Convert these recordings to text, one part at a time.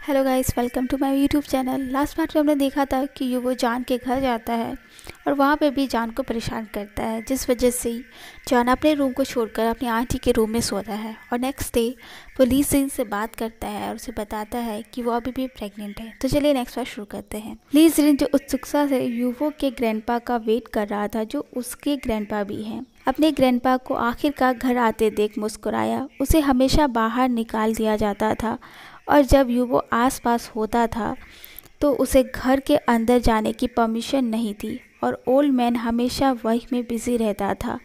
Hello guys, welcome to my YouTube channel. Last part में हमने देखा था कि युवो जान के घर जाता है और वहाँ पे भी जान को परेशान करता है, जिस वजह से जान अपने रूम को छोड़कर अपनी आंटी के रूम में सोता है। और नेक्स्ट डे वो ली जिन से बात करता है और उसे बताता है कि वो अभी भी प्रेग्नेंट है। तो चलिए नेक्स्ट पार्ट शुरू करते हैं। ली जिन जो उत्सुकता से युवो के ग्रैंडपा का वेट कर रहा था, जो उसके ग्रैंडपा भी हैं, अपने ग्रैंडपा को आखिरकार घर आते देख मुस्कुराया। उसे हमेशा बाहर निकाल दिया जाता था और जब युवो आसपास होता था तो उसे घर के अंदर जाने की परमिशन नहीं थी और ओल्ड मैन हमेशा वही में बिजी रहता था।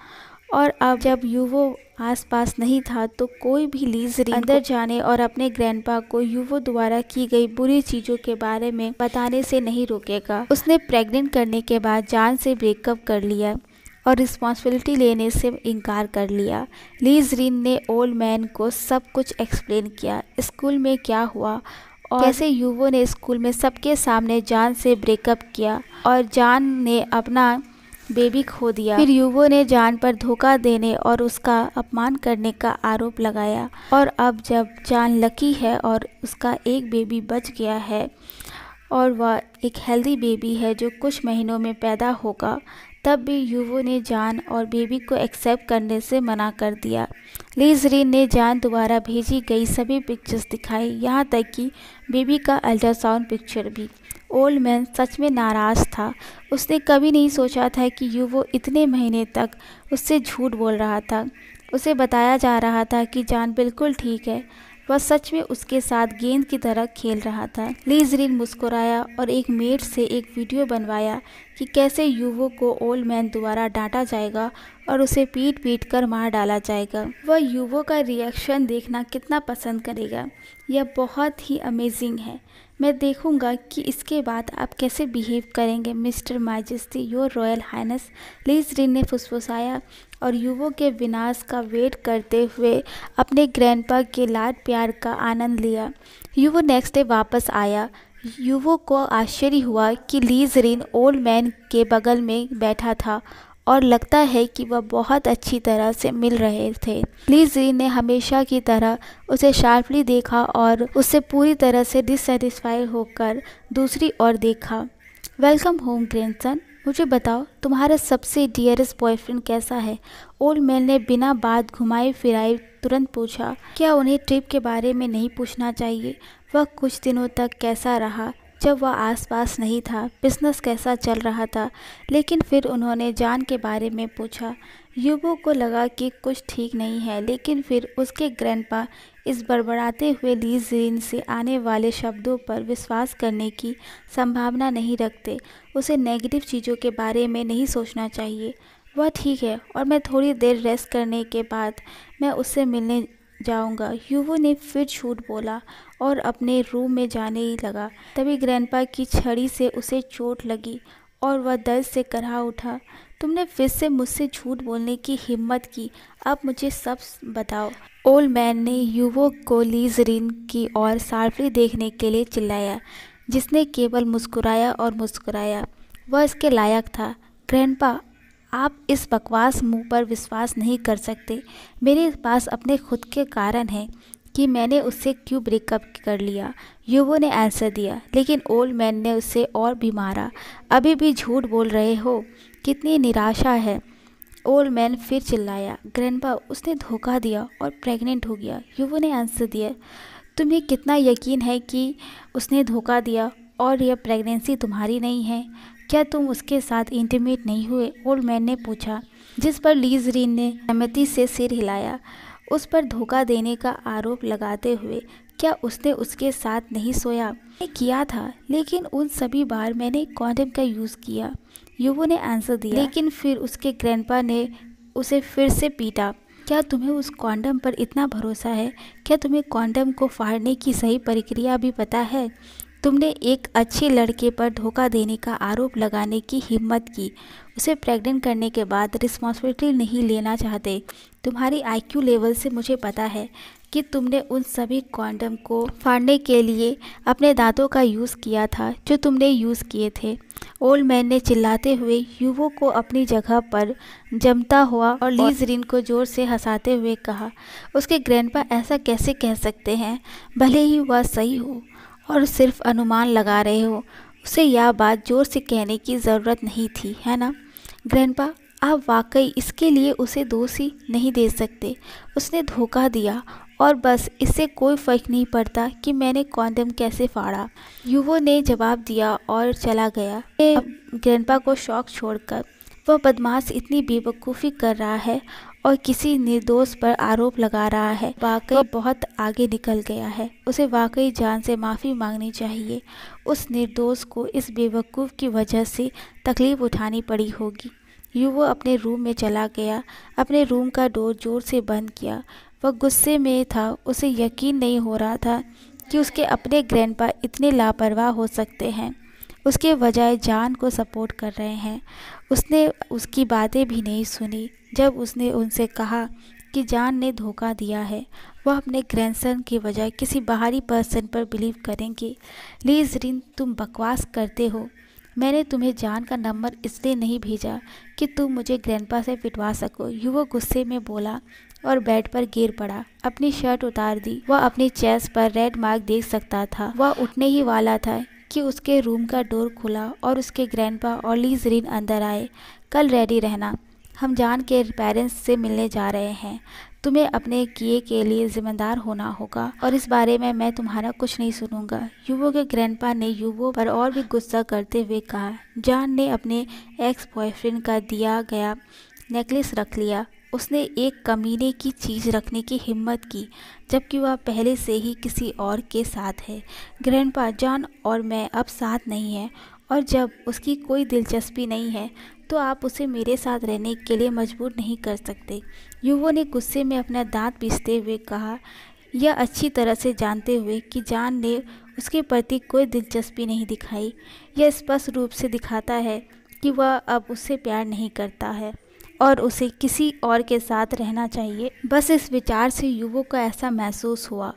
और अब जब युवो आसपास नहीं था तो कोई भी ली जिन अंदर जाने और अपने ग्रैंडपा को युवो द्वारा की गई बुरी चीज़ों के बारे में बताने से नहीं रोकेगा। उसने प्रेग्नेंट करने के बाद जान से ब्रेकअप कर लिया और रिस्पॉन्सिबिलिटी लेने से इनकार कर लिया। ली जिन ने ओल्ड मैन को सब कुछ एक्सप्लेन किया, स्कूल में क्या हुआ और कैसे युवो ने स्कूल में सबके सामने जान से ब्रेकअप किया और जान ने अपना बेबी खो दिया। फिर युवो ने जान पर धोखा देने और उसका अपमान करने का आरोप लगाया। और अब जब जान लकी है और उसका एक बेबी बच गया है और वह एक हेल्दी बेबी है जो कुछ महीनों में पैदा होगा, तब भी युवो ने जान और बेबी को एक्सेप्ट करने से मना कर दिया। ली जिन ने जान द्वारा भेजी गई सभी पिक्चर्स दिखाई, यहाँ तक कि बेबी का अल्ट्रासाउंड पिक्चर भी। ओल्ड मैन सच में नाराज़ था। उसने कभी नहीं सोचा था कि युवो इतने महीने तक उससे झूठ बोल रहा था। उसे बताया जा रहा था कि जान बिल्कुल ठीक है, वह सच में उसके साथ गेंद की तरह खेल रहा था। ली जिन मुस्कुराया और एक मेड से एक वीडियो बनवाया कि कैसे युवो को ओल्ड मैन द्वारा डांटा जाएगा और उसे पीट पीट कर मार डाला जाएगा। वह युवो का रिएक्शन देखना कितना पसंद करेगा। यह बहुत ही अमेजिंग है। मैं देखूंगा कि इसके बाद आप कैसे बिहेव करेंगे mister majesty, your royal highness, Li Jin ने फुसफुसाया और युवो के विनाश का वेट करते हुए अपने ग्रैंडपा के लाड प्यार का आनंद लिया। युवो नेक्स्ट डे वापस आया। युवो को आश्चर्य हुआ कि ली जिन ओल्ड मैन के बगल में बैठा था और लगता है कि वह बहुत अच्छी तरह से मिल रहे थे। ली जिन ने हमेशा की तरह उसे शार्पली देखा और उससे पूरी तरह से डिससेटिस्फाइड होकर दूसरी ओर देखा। वेलकम होम ग्रैंडसन, मुझे बताओ तुम्हारा सबसे डियरेस्ट बॉयफ्रेंड कैसा है? ओल्ड मैन ने बिना बात घुमाए फिराए तुरंत पूछा। क्या उन्हें ट्रिप के बारे में नहीं पूछना चाहिए? वह कुछ दिनों तक कैसा रहा जब वह आसपास नहीं था? बिजनेस कैसा चल रहा था? लेकिन फिर उन्होंने जान के बारे में पूछा। युवो को लगा कि कुछ ठीक नहीं है, लेकिन फिर उसके ग्रैंडपा इस बड़बड़ाते हुए ली जिन से आने वाले शब्दों पर विश्वास करने की संभावना नहीं रखते। उसे नेगेटिव चीज़ों के बारे में नहीं सोचना चाहिए। वह ठीक है और मैं थोड़ी देर रेस्ट करने के बाद मैं उससे मिलने जाऊंगा। युवो ने फिर झूठ बोला और अपने रूम में जाने ही लगा। तभी ग्रैंडपा की छड़ी से उसे चोट लगी और वह दर्द से कराह उठा। तुमने फिर से मुझसे झूठ बोलने की हिम्मत की, अब मुझे सब बताओ। ओल्ड मैन ने युवो को ली जिन की ओर शार्पली देखने के लिए चिल्लाया, जिसने केवल मुस्कुराया और मुस्कुराया। वह इसके लायक था। ग्रैंडपा, आप इस बकवास मुंह पर विश्वास नहीं कर सकते। मेरे पास अपने खुद के कारण हैं कि मैंने उससे क्यों ब्रेकअप कर लिया, युवो ने आंसर दिया। लेकिन ओल्ड मैन ने उससे और भी मारा। अभी भी झूठ बोल रहे हो, कितनी निराशा है। ओल्ड मैन फिर चिल्लाया। ग्रैंडपा, उसने धोखा दिया और प्रेग्नेंट हो गया, युवो ने आंसर दिया। तुम्हें कितना यकीन है कि उसने धोखा दिया और यह प्रेगनेंसी तुम्हारी नहीं है? क्या तुम उसके साथ इंटीमेट नहीं हुए? ओल्ड मैन ने पूछा, जिस पर ली जिन ने सहमति से सिर हिलाया। उस पर धोखा देने का आरोप लगाते हुए, क्या उसने उसके साथ नहीं सोया? मैंने किया था, लेकिन उन सभी बार मैंने कॉन्डम का यूज़ किया, युवो ने आंसर दिया। लेकिन फिर उसके ग्रैंडपा ने उसे फिर से पीटा। क्या तुम्हें उस कॉन्डम पर इतना भरोसा है? क्या तुम्हें कॉन्डम को फाड़ने की सही प्रक्रिया भी पता है? तुमने एक अच्छे लड़के पर धोखा देने का आरोप लगाने की हिम्मत की, उसे प्रेग्नेंट करने के बाद रिस्पॉन्सिबिलिटी नहीं लेना चाहते। तुम्हारी आईक्यू लेवल से मुझे पता है कि तुमने उन सभी कॉन्डम को फाड़ने के लिए अपने दांतों का यूज़ किया था जो तुमने यूज़ किए थे। ओल्ड मैन ने चिल्लाते हुए युवो को अपनी जगह पर जमता हुआ और ली जिन को जोर से हंसाते हुए कहा। उसके ग्रैंडपा ऐसा कैसे कह सकते हैं, भले ही वह सही हो और सिर्फ अनुमान लगा रहे हो। उसे यह बात जोर से कहने की ज़रूरत नहीं थी, है ना? ग्रैंडपा, आप वाकई इसके लिए उसे दोषी नहीं दे सकते। उसने धोखा दिया और बस इससे कोई फ़र्क नहीं पड़ता कि मैंने कॉन्डम कैसे फाड़ा। युवो ने जवाब दिया और चला गया। ग्रैंडपा को शौक छोड़कर वह बदमाश इतनी बेवकूफ़ी कर रहा है और किसी निर्दोष पर आरोप लगा रहा है, वाकई बहुत आगे निकल गया है। उसे वाकई जान से माफ़ी मांगनी चाहिए। उस निर्दोष को इस बेवकूफ़ की वजह से तकलीफ़ उठानी पड़ी होगी। युवो अपने रूम में चला गया, अपने रूम का डोर जोर से बंद किया। वह गुस्से में था। उसे यकीन नहीं हो रहा था कि उसके अपने ग्रैंडपा इतने लापरवाह हो सकते हैं, उसके बजाय जान को सपोर्ट कर रहे हैं। उसने उसकी बातें भी नहीं सुनी जब उसने उनसे कहा कि जान ने धोखा दिया है। वह अपने ग्रैंडसन की बजाय किसी बाहरी पर्सन पर बिलीव करेंगे। ली रिन, तुम बकवास करते हो। मैंने तुम्हें जान का नंबर इसलिए नहीं भेजा कि तुम मुझे ग्रैंडपा से पिटवा सको। युवो गुस्से में बोला और बेड पर गिर पड़ा। अपनी शर्ट उतार दी। वह अपनी चेस्ट पर रेड मार्क देख सकता था। वह उठने ही वाला था कि उसके रूम का डोर खुला और उसके ग्रैंडपा और ली रिन अंदर आए। कल रेडी रहना, हम जान के पेरेंट्स से मिलने जा रहे हैं। तुम्हें अपने किए के लिए जिम्मेदार होना होगा और इस बारे में मैं तुम्हारा कुछ नहीं सुनूंगा। युवो के ग्रैंडपा ने युवो पर और भी गुस्सा करते हुए कहा, जान ने अपने एक्स बॉयफ्रेंड का दिया गया नेकलेस रख लिया। उसने एक कमीने की चीज़ रखने की हिम्मत की, जबकि वह पहले से ही किसी और के साथ है। ग्रैंडपा, जान और मैं अब साथ नहीं हैं और जब उसकी कोई दिलचस्पी नहीं है तो आप उसे मेरे साथ रहने के लिए मजबूर नहीं कर सकते। युवो ने गुस्से में अपना दांत पीसते हुए कहा, यह अच्छी तरह से जानते हुए कि जान ने उसके प्रति कोई दिलचस्पी नहीं दिखाई। यह स्पष्ट रूप से दिखाता है कि वह अब उससे प्यार नहीं करता है और उसे किसी और के साथ रहना चाहिए। बस इस विचार से युवो को ऐसा महसूस हुआ,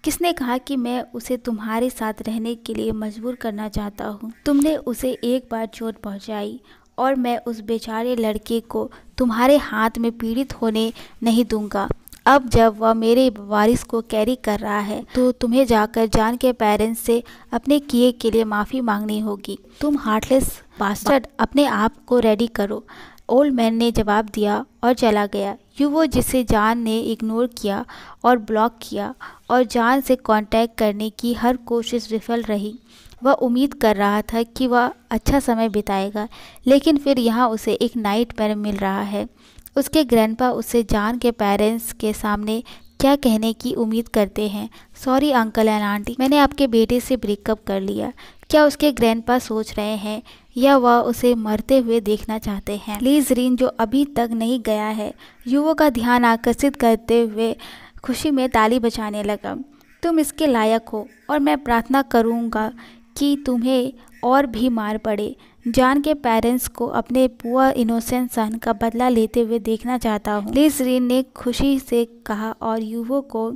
किसने कहा कि मैं उसे तुम्हारे साथ रहने के लिए मजबूर करना चाहता हूँ? तुमने उसे एक बार चोट पहुँचाई और मैं उस बेचारे लड़के को तुम्हारे हाथ में पीड़ित होने नहीं दूंगा। अब जब वह मेरे वारिस को कैरी कर रहा है तो तुम्हें जाकर जान के पेरेंट्स से अपने किए के लिए माफ़ी मांगनी होगी। तुम हार्टलेस बास्टर्ड, अपने आप को रेडी करो। ओल्ड मैन ने जवाब दिया और चला गया। युवो, जिसे जान ने इग्नोर किया और ब्लॉक किया और जान से कांटेक्ट करने की हर कोशिश विफल रही। वह उम्मीद कर रहा था कि वह अच्छा समय बिताएगा, लेकिन फिर यहाँ उसे एक नाइटमेयर मिल रहा है। उसके ग्रैंडपा उससे जान के पेरेंट्स के सामने क्या कहने की उम्मीद करते हैं, सॉरी अंकल एंड आंटी, मैंने आपके बेटे से ब्रेकअप कर लिया। क्या उसके ग्रैंडपा सोच रहे हैं या वह उसे मरते हुए देखना चाहते हैं? ली रिन, जो अभी तक नहीं गया है, युवो का ध्यान आकर्षित करते हुए खुशी में ताली बजाने लगा। तुम इसके लायक हो और मैं प्रार्थना करूँगा कि तुम्हें और भी मार पड़े। जान के पेरेंट्स को अपने पुअर इनोसेंट सन का बदला लेते हुए देखना चाहता हूँ, ली रिन ने खुशी से कहा और युवो को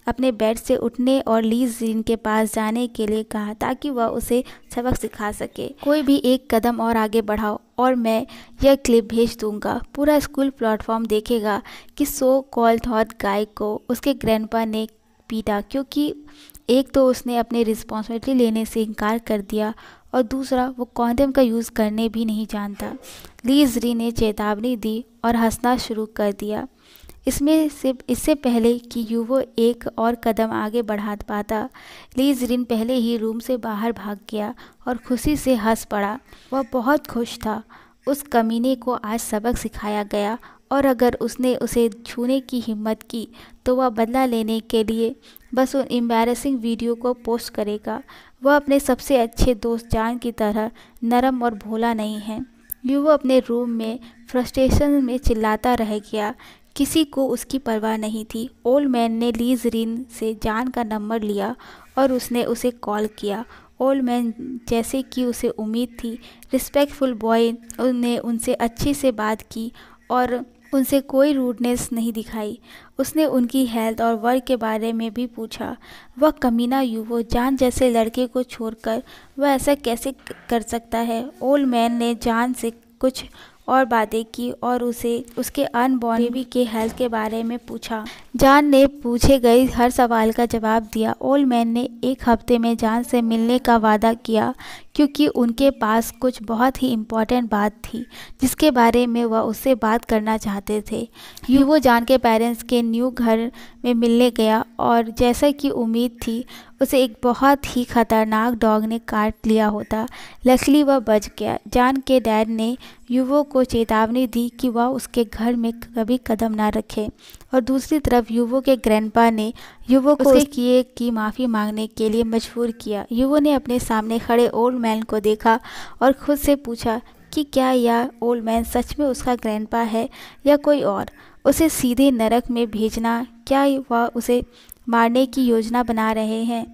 अपने बेड से उठने और ली रिन के पास जाने के लिए कहा ताकि वह उसे सबक सिखा सके। कोई भी एक कदम और आगे बढ़ाओ और मैं यह क्लिप भेज दूंगा। पूरा स्कूल प्लेटफॉर्म देखेगा कि सो कॉल्ड हॉट गाय को उसके ग्रैंडपा ने पीटा, क्योंकि एक तो उसने अपनी रिस्पॉन्सिबिलिटी लेने से इनकार कर दिया और दूसरा वो कॉन्डम का यूज़ करने भी नहीं जानता। ली रिन ने चेतावनी दी और हंसना शुरू कर दिया। इससे पहले कि युवो एक और कदम आगे बढ़ा पाता, ली रिन पहले ही रूम से बाहर भाग गया और खुशी से हंस पड़ा। वह बहुत खुश था। उस कमीने को आज सबक सिखाया गया और अगर उसने उसे छूने की हिम्मत की तो वह बदला लेने के लिए बस उन एम्बैरेसिंग वीडियो को पोस्ट करेगा। वह अपने सबसे अच्छे दोस्त जान की तरह नरम और भोला नहीं है। युवो अपने रूम में फ्रस्ट्रेशन में चिल्लाता रह गया। किसी को उसकी परवाह नहीं थी। ओल्ड मैन ने ली रिन से जान का नंबर लिया और उसने उसे कॉल किया। ओल्ड मैन, जैसे कि उसे उम्मीद थी, रिस्पेक्टफुल बॉय ने उनसे अच्छे से बात की और उनसे कोई रूडनेस नहीं दिखाई। उसने उनकी हेल्थ और वर्क के बारे में भी पूछा। वह कमीना युवो, जान जैसे लड़के को छोड़कर वह ऐसा कैसे कर सकता है? ओल्ड मैन ने जान से कुछ और बातें की और उसे उसके अनबॉर्न बेबी के हेल्थ के बारे में पूछा। जॉन ने पूछे गए हर सवाल का जवाब दिया। ओल्ड मैन ने 1 हफ्ते में जॉन से मिलने का वादा किया क्योंकि उनके पास कुछ बहुत ही इम्पोर्टेंट बात थी जिसके बारे में वह उससे बात करना चाहते थे। वो जॉन के पेरेंट्स के न्यू घर में मिलने गया और जैसा कि उम्मीद थी उसे एक बहुत ही खतरनाक डॉग ने काट लिया होता। लकीली वह बच गया। जॉन के डैड ने युवो को चेतावनी दी कि वह उसके घर में कभी कदम ना रखे और दूसरी तरफ युवो के ग्रैंडपा ने युवो को उसके किए की माफ़ी मांगने के लिए मजबूर किया। युवो ने अपने सामने खड़े ओल्ड मैन को देखा और खुद से पूछा कि क्या यह ओल्ड मैन सच में उसका ग्रैंडपा है या कोई और। उसे सीधे नरक में भेजना, क्या वह उसे मारने की योजना बना रहे हैं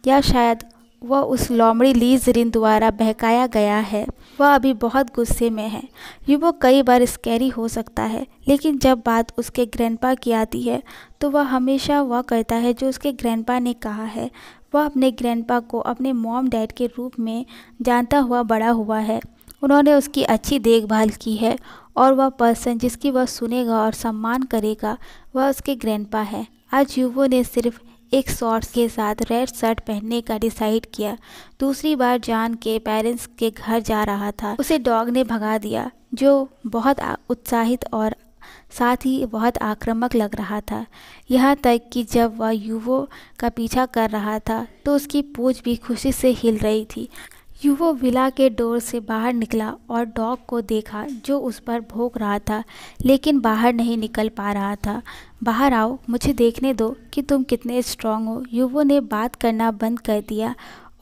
या शायद वह उस लोमड़ी लीज रिन द्वारा बहकाया गया है। वह अभी बहुत गुस्से में है। युवो कई बार स्कैरी हो सकता है लेकिन जब बात उसके ग्रैंडपा की आती है तो वह हमेशा वह करता है जो उसके ग्रैंडपा ने कहा है। वह अपने ग्रैंडपा को अपने मॉम डैड के रूप में जानता हुआ बड़ा हुआ है। उन्होंने उसकी अच्छी देखभाल की है और वह पर्सन जिसकी वह सुनेगा और सम्मान करेगा वह उसके ग्रैंडपा है। आज युवो ने सिर्फ एक शॉर्ट्स के साथ रेड शर्ट पहनने का डिसाइड किया। दूसरी बार जॉन के पेरेंट्स के घर जा रहा था। उसे डॉग ने भगा दिया जो बहुत उत्साहित और साथ ही बहुत आक्रामक लग रहा था। यहाँ तक कि जब वह युवो का पीछा कर रहा था तो उसकी पूंछ भी खुशी से हिल रही थी। युवो विला के डोर से बाहर निकला और डॉग को देखा जो उस पर भौंक रहा था लेकिन बाहर नहीं निकल पा रहा था। बाहर आओ, मुझे देखने दो कि तुम कितने स्ट्रांग हो। युवो ने बात करना बंद कर दिया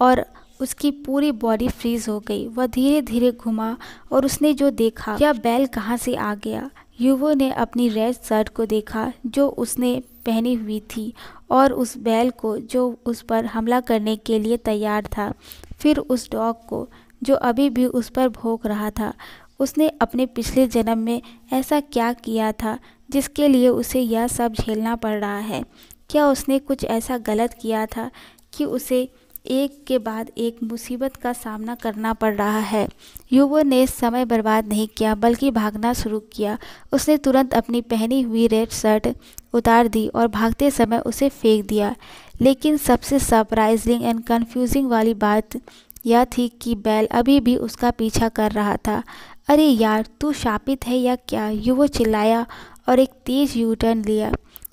और उसकी पूरी बॉडी फ्रीज हो गई। वह धीरे धीरे घुमा और उसने जो देखा, यह बैल कहाँ से आ गया। युवो ने अपनी रेड शर्ट को देखा जो उसने पहनी हुई थी और उस बैल को जो उस पर हमला करने के लिए तैयार था। फिर उस डॉग को जो अभी भी उस पर भौंक रहा था। उसने अपने पिछले जन्म में ऐसा क्या किया था जिसके लिए उसे यह सब झेलना पड़ रहा है। क्या उसने कुछ ऐसा गलत किया था कि उसे एक के बाद एक मुसीबत का सामना करना पड़ रहा है। युवो ने समय बर्बाद नहीं किया बल्कि भागना शुरू किया। उसने तुरंत अपनी पहनी हुई रेड शर्ट उतार दी और भागते समय उसे फेंक दिया। लेकिन सबसे सरप्राइजिंग एंड कंफ्यूजिंग वाली बात यह थी कि बैल अभी भी उसका पीछा कर रहा था। अरे यार, तू शापित है या क्या? युवो चिल्लाया और एक तेज यू टर्न लिया।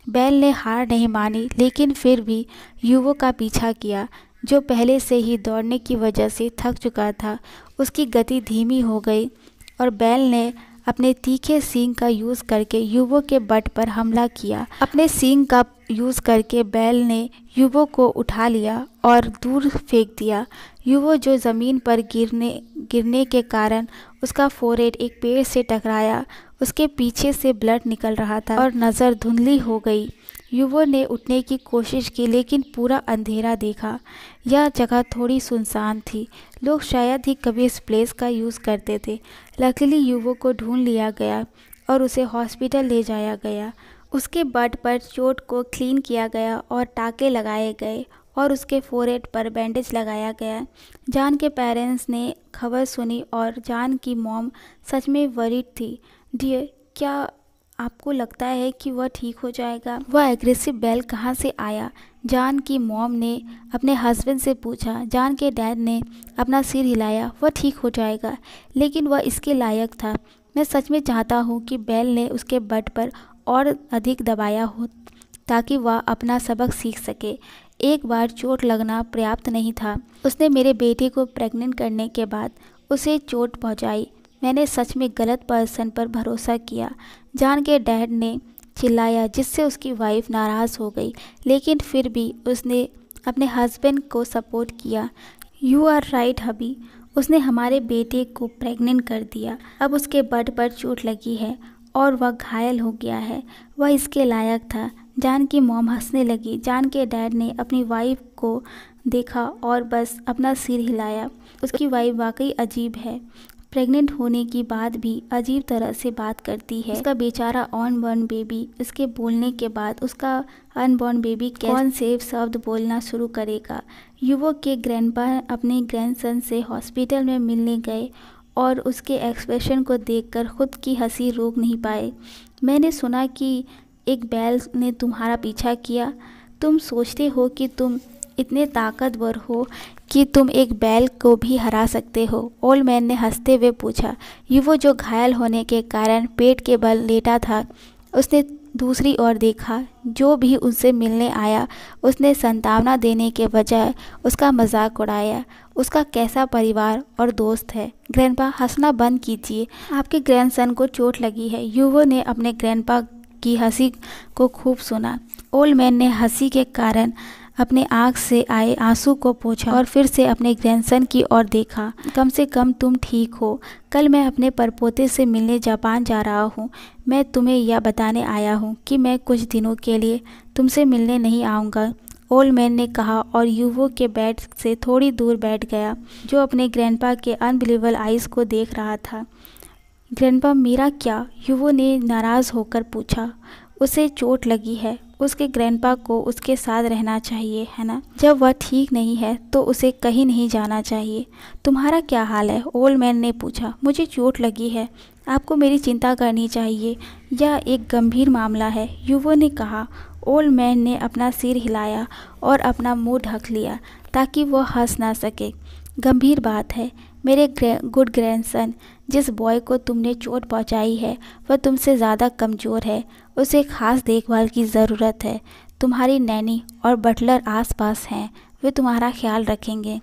बैल ने हार नहीं मानी लेकिन फिर भी युवो का पीछा किया जो पहले से ही दौड़ने की वजह से थक चुका था। उसकी गति धीमी हो गई और बैल ने अपने तीखे सींग का यूज़ करके युवो के बट पर हमला किया। अपने सींग का यूज़ करके बैल ने युवो को उठा लिया और दूर फेंक दिया। युवो जो ज़मीन पर गिरने के कारण उसका फोरहेड एक पेड़ से टकराया। उसके पीछे से ब्लड निकल रहा था और नज़र धुंधली हो गई। युवो ने उठने की कोशिश की लेकिन पूरा अंधेरा देखा। यह जगह थोड़ी सुनसान थी। लोग शायद ही कभी इस प्लेस का यूज़ करते थे। लकीली युवो को ढूंढ लिया गया और उसे हॉस्पिटल ले जाया गया। उसके बट पर चोट को क्लीन किया गया और टाँके लगाए गए और उसके फोरहेड पर बैंडेज लगाया गया। जॉन के पेरेंट्स ने खबर सुनी और जॉन की मॉम सच में वरीड थी। डियर, क्या आपको लगता है कि वह ठीक हो जाएगा? वह एग्रेसिव बैल कहाँ से आया? जॉन की मॉम ने अपने हस्बैंड से पूछा। जॉन के डैड ने अपना सिर हिलाया। वह ठीक हो जाएगा, लेकिन वह इसके लायक था। मैं सच में चाहता हूँ कि बैल ने उसके बट पर और अधिक दबाया हो ताकि वह अपना सबक सीख सके। एक बार चोट लगना पर्याप्त नहीं था। उसने मेरे बेटे को प्रेग्नेंट करने के बाद उसे चोट पहुँचाई। मैंने सच में गलत पर्सन पर भरोसा किया। जॉन के डैड ने चिल्लाया जिससे उसकी वाइफ नाराज़ हो गई लेकिन फिर भी उसने अपने हस्बैंड को सपोर्ट किया। यू आर राइट हबी, उसने हमारे बेटे को प्रेग्नेंट कर दिया। अब उसके बट पर चोट लगी है और वह घायल हो गया है। वह इसके लायक था। जॉन की मॉम हंसने लगी। जॉन के डैड ने अपनी वाइफ को देखा और बस अपना सिर हिलाया। उसकी वाइफ वाकई अजीब है। प्रेग्नेंट होने के बाद भी अजीब तरह से बात करती है। उसका बेचारा अनबॉर्न बेबी, इसके बोलने के बाद उसका अनबॉर्न बेबी कौन से शब्द बोलना शुरू करेगा? युवो के ग्रैंडपा अपने ग्रैंडसन से हॉस्पिटल में मिलने गए और उसके एक्सप्रेशन को देखकर खुद की हंसी रोक नहीं पाए। मैंने सुना कि एक बैल ने तुम्हारा पीछा किया। तुम सोचते हो कि तुम इतने ताकतवर हो कि तुम एक बैल को भी हरा सकते हो। ओल्ड मैन ने हंसते हुए पूछा। युवो जो घायल होने के कारण पेट के बल लेटा था, उसने दूसरी ओर देखा। जो भी उससे मिलने आया उसने सांत्वना देने के बजाय उसका मजाक उड़ाया। उसका कैसा परिवार और दोस्त है। ग्रैंडपा हंसना बंद कीजिए, आपके ग्रैंडसन को चोट लगी है। युवो ने अपने ग्रैंडपा की हंसी को खूब सुना। ओल्ड मैन ने हंसी के कारण अपने आँख से आए आंसू को पोंछा और फिर से अपने ग्रैंडसन की ओर देखा। कम से कम तुम ठीक हो। कल मैं अपने परपोते से मिलने जापान जा रहा हूँ। मैं तुम्हें यह बताने आया हूँ कि मैं कुछ दिनों के लिए तुमसे मिलने नहीं आऊँगा, ओल्ड मैन ने कहा और युवो के बेड से थोड़ी दूर बैठ गया, जो अपने ग्रैंडपा के अनबिलीवेबल आइज़ को देख रहा था। ग्रैंडपा मेरा क्या? युवो ने नाराज़ होकर पूछा। उसे चोट लगी है, उसके ग्रैंडपा को उसके साथ रहना चाहिए, है ना? जब वह ठीक नहीं है तो उसे कहीं नहीं जाना चाहिए। तुम्हारा क्या हाल है? ओल्ड मैन ने पूछा। मुझे चोट लगी है, आपको मेरी चिंता करनी चाहिए। यह एक गंभीर मामला है, युवो ने कहा। ओल्ड मैन ने अपना सिर हिलाया और अपना मुंह ढक लिया ताकि वह हंस ना सके। गंभीर बात है मेरे गुड ग्रैंडसन। जिस बॉय को तुमने चोट पहुंचाई है वह तुमसे ज़्यादा कमज़ोर है। उसे खास देखभाल की ज़रूरत है। तुम्हारी नैनी और बटलर आसपास हैं, वे तुम्हारा ख्याल रखेंगे।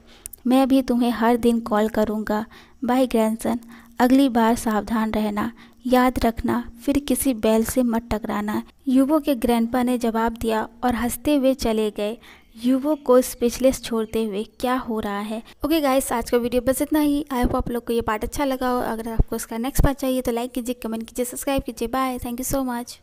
मैं भी तुम्हें हर दिन कॉल करूँगा। बाय ग्रैंडसन, अगली बार सावधान रहना। याद रखना फिर किसी बैल से मत टकराना। युवो के ग्रैंडपा ने जवाब दिया और हंसते हुए चले गए, युवो को स्पीचलेस छोड़ते हुए। क्या हो रहा है? ओके गाइस, आज का वीडियो बस इतना ही। आई होप आप लोग को ये पार्ट अच्छा लगा हो। अगर आपको इसका नेक्स्ट पार्ट चाहिए तो लाइक कीजिए, कमेंट कीजिए, सब्सक्राइब कीजिए। Bye, thank you so much.